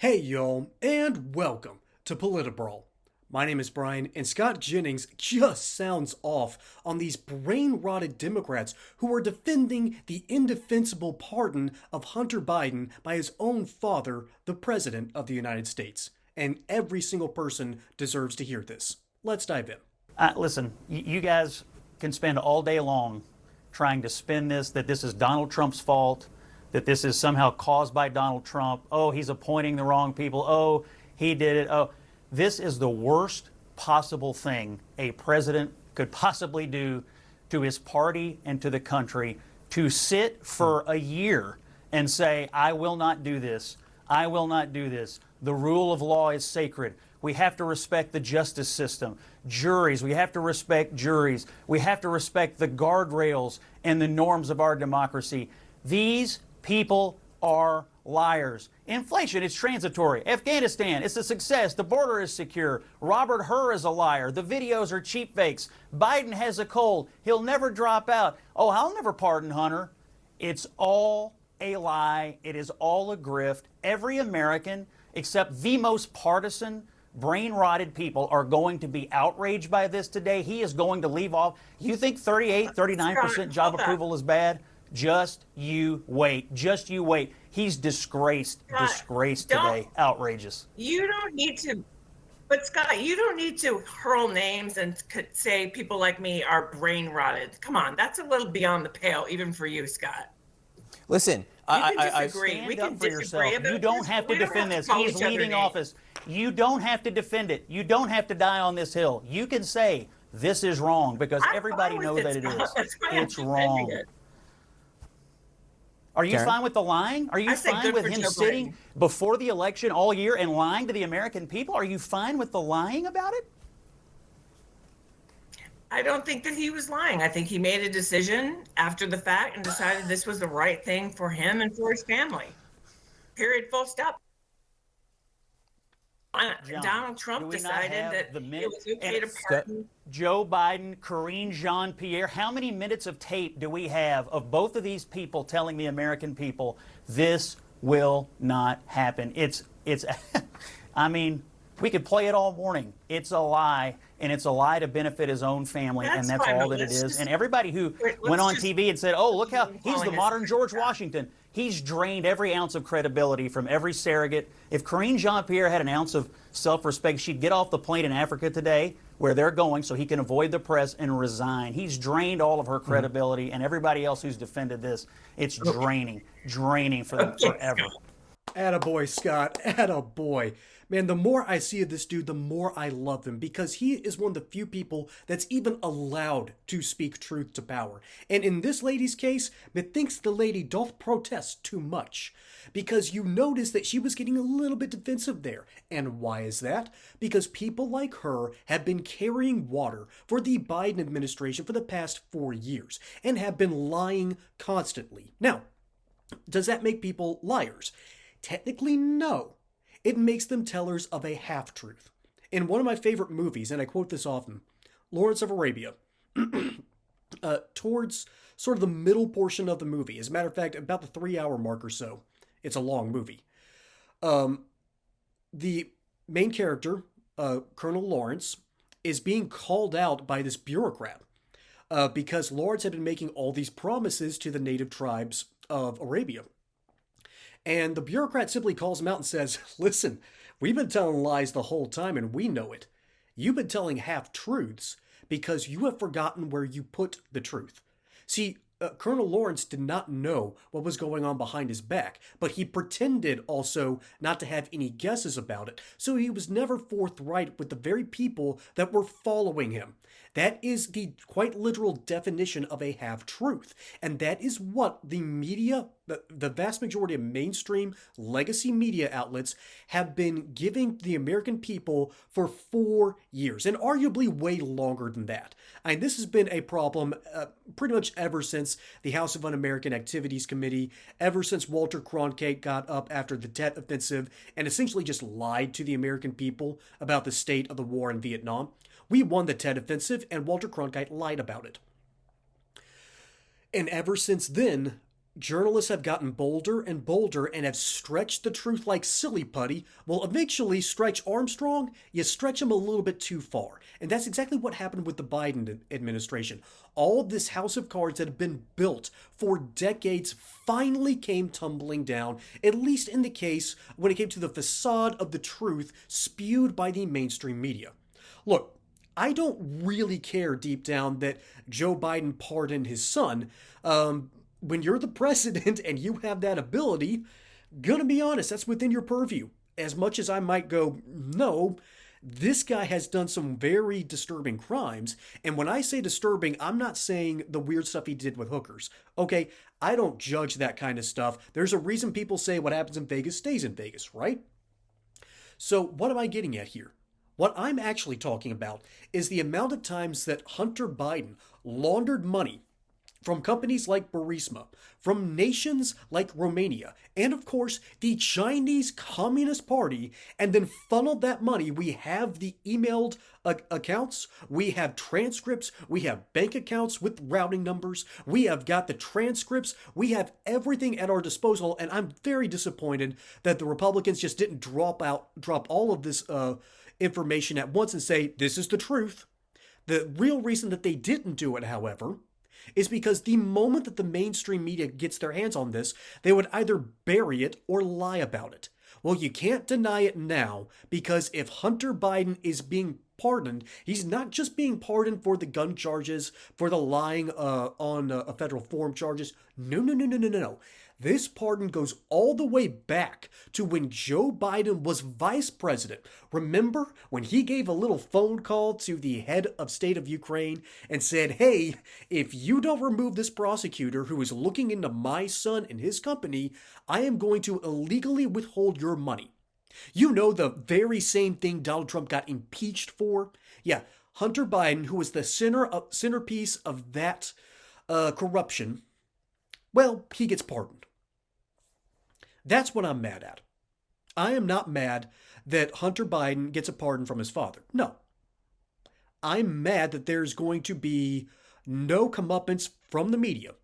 Hey y'all, and welcome to Politibrawl. My name is Brian, and Scott Jennings just sounds off on these brain-rotted Democrats who are defending the indefensible pardon of Hunter Biden by his own father, the President of the United States. And every single person deserves to hear this. Let's dive in. Listen, you guys can spend all day long trying to spin this, that this is Donald Trump's fault, that this is somehow caused by Donald Trump. Oh, he's appointing the wrong people. Oh, he did it. Oh, this is the worst possible thing a president could possibly do to his party and to the country, to sit for a year and say, I will not do this. I will not do this. The rule of law is sacred. We have to respect the justice system. Juries, we have to respect juries. We have to respect the guardrails and the norms of our democracy. These people are liars. Inflation is transitory. Afghanistan, it's a success. The border is secure. Robert Hur is a liar. The videos are cheap fakes. Biden has a cold. He'll never drop out. Oh, I'll never pardon Hunter. It's all a lie. It is all a grift. Every American, except the most partisan, brain-rotted people, are going to be outraged by this today. He is going to leave off. You think 38, 39% job approval is bad? Just you wait. Just you wait. He's disgraced. Scott, disgraced today. Outrageous. You don't need to, but Scott, you don't need to hurl names and say people like me are brain rotted. Come on, that's a little beyond the pale, even for you, Scott. Listen, I disagree. Stand up for yourself. You don't have to defend this. He's leaving office. You don't have to defend it. You don't have to die on this hill. You can say this is wrong because everybody knows that it is. It's wrong. Are you fine with the lying? Are you fine with him sitting before the election all year and lying to the American people? Are you fine with the lying about it? I don't think that he was lying. I think he made a decision after the fact and decided this was the right thing for him and for his family. Period. Full stop. John, Donald Trump decided that it was okay to pardon Joe Biden, Karine Jean-Pierre. How many minutes of tape do we have of both of these people telling the American people this will not happen? It's I mean, we could play it all morning. It's a lie, and it's a lie to benefit his own family, and that's all that it is. And everybody who went on TV and said, oh, look how he's the modern George Washington. He's drained every ounce of credibility from every surrogate. If Karine Jean-Pierre had an ounce of self-respect, she'd get off the plane in Africa today, where they're going, so he can avoid the press and resign. He's drained all of her credibility, and everybody else who's defended this, it's draining for them forever. Attaboy, Scott. Attaboy. Man, the more I see of this dude, the more I love him because he is one of the few people that's even allowed to speak truth to power. And in this lady's case, methinks the lady doth protest too much because you notice that she was getting a little bit defensive there. And why is that? Because people like her have been carrying water for the Biden administration for the past 4 years and have been lying constantly. Now, does that make people liars? Technically, no. It makes them tellers of a half-truth. In one of my favorite movies, and I quote this often, Lawrence of Arabia, towards sort of the middle portion of the movie, as a matter of fact, about the 3-hour mark or so, it's a long movie, the main character, Colonel Lawrence, is being called out by this bureaucrat because Lawrence had been making all these promises to the native tribes of Arabia. And the bureaucrat simply calls him out and says, listen, we've been telling lies the whole time and we know it. You've been telling half-truths because you have forgotten where you put the truth. See, Colonel Lawrence did not know what was going on behind his back, but he pretended also not to have any guesses about it, so he was never forthright with the very people that were following him. That is the quite literal definition of a half-truth, and that is what the media, the vast majority of mainstream legacy media outlets have been giving the American people for 4 years, and arguably way longer than that. And this has been a problem pretty much ever since the House of Un-American Activities Committee, ever since Walter Cronkite got up after the Tet Offensive and essentially just lied to the American people about the state of the war in Vietnam. We won the Tet Offensive, and Walter Cronkite lied about it. And ever since then, journalists have gotten bolder and bolder and have stretched the truth like silly putty. Well, eventually, stretch Armstrong, you stretch him a little bit too far. And that's exactly what happened with the Biden administration. All of this house of cards that have been built for decades finally came tumbling down, at least in the case when it came to the facade of the truth spewed by the mainstream media. Look, I don't really care deep down that Joe Biden pardoned his son. When you're the president and you have that ability, gonna be honest, that's within your purview. As much as I might go, no, this guy has done some very disturbing crimes. And when I say disturbing, I'm not saying the weird stuff he did with hookers. Okay, I don't judge that kind of stuff. There's a reason people say what happens in Vegas stays in Vegas, right? So what am I getting at here? What I'm actually talking about is the amount of times that Hunter Biden laundered money from companies like Burisma, from nations like Romania, and of course the Chinese Communist Party, and then funneled that money. We have the emailed accounts, we have transcripts, we have bank accounts with routing numbers, we have got the transcripts, we have everything at our disposal, and I'm very disappointed that the Republicans just didn't drop all of this information at once and say, this is the truth. The real reason that they didn't do it, however, is because the moment that the mainstream media gets their hands on this, they would either bury it or lie about it. Well, you can't deny it now, because if Hunter Biden is being pardoned, he's not just being pardoned for the gun charges, for the lying on federal forum charges. No, no, no, no, no, no, no. This pardon goes all the way back to when Joe Biden was vice president. Remember when he gave a little phone call to the head of state of Ukraine and said, hey, if you don't remove this prosecutor who is looking into my son and his company, I am going to illegally withhold your money. You know, the very same thing Donald Trump got impeached for? Yeah, Hunter Biden, who was the centerpiece of that corruption, well, he gets pardoned. That's what I'm mad at. I am not mad that Hunter Biden gets a pardon from his father. No. I'm mad that there's going to be no comeuppance from the media,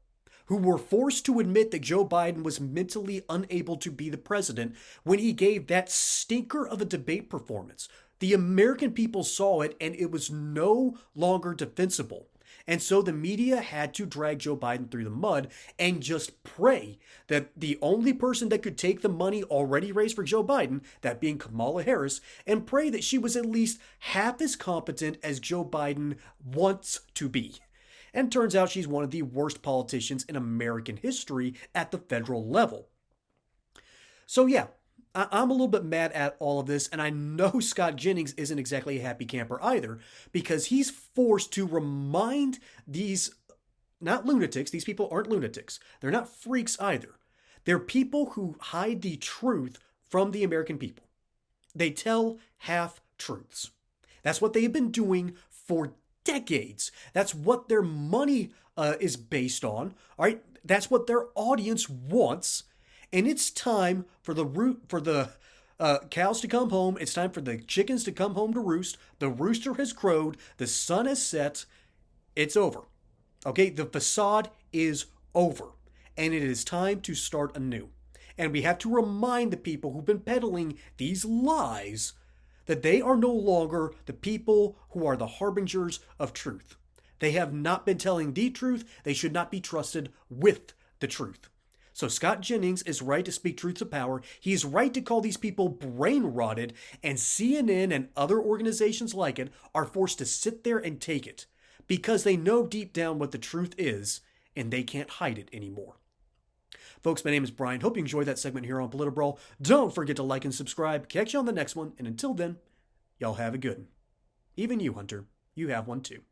who were forced to admit that Joe Biden was mentally unable to be the president when he gave that stinker of a debate performance. The American people saw it, and it was no longer defensible. And so the media had to drag Joe Biden through the mud and just pray that the only person that could take the money already raised for Joe Biden, that being Kamala Harris, and pray that she was at least half as competent as Joe Biden wants to be. And turns out she's one of the worst politicians in American history at the federal level. So yeah, I'm a little bit mad at all of this, and I know Scott Jennings isn't exactly a happy camper either, because he's forced to remind these, not lunatics, these people aren't lunatics, they're not freaks either. They're people who hide the truth from the American people. They tell half-truths. That's what they've been doing for decades. That's what their money is based on, all right? That's what their audience wants. And it's time for the cows to come home. It's time for the chickens to come home to roost. The rooster has crowed. The sun has set. It's over. Okay, the facade is over. And it is time to start anew. And we have to remind the people who've been peddling these lies that they are no longer the people who are the harbingers of truth. They have not been telling the truth. They should not be trusted with the truth. So Scott Jennings is right to speak truth to power. He's right to call these people brain rotted, and CNN and other organizations like it are forced to sit there and take it because they know deep down what the truth is, and they can't hide it anymore. Folks, my name is Brian. Hope you enjoyed that segment here on Politibrawl. Don't forget to like and subscribe. Catch you on the next one, and until then, y'all have a good one. Even you, Hunter, you have one too.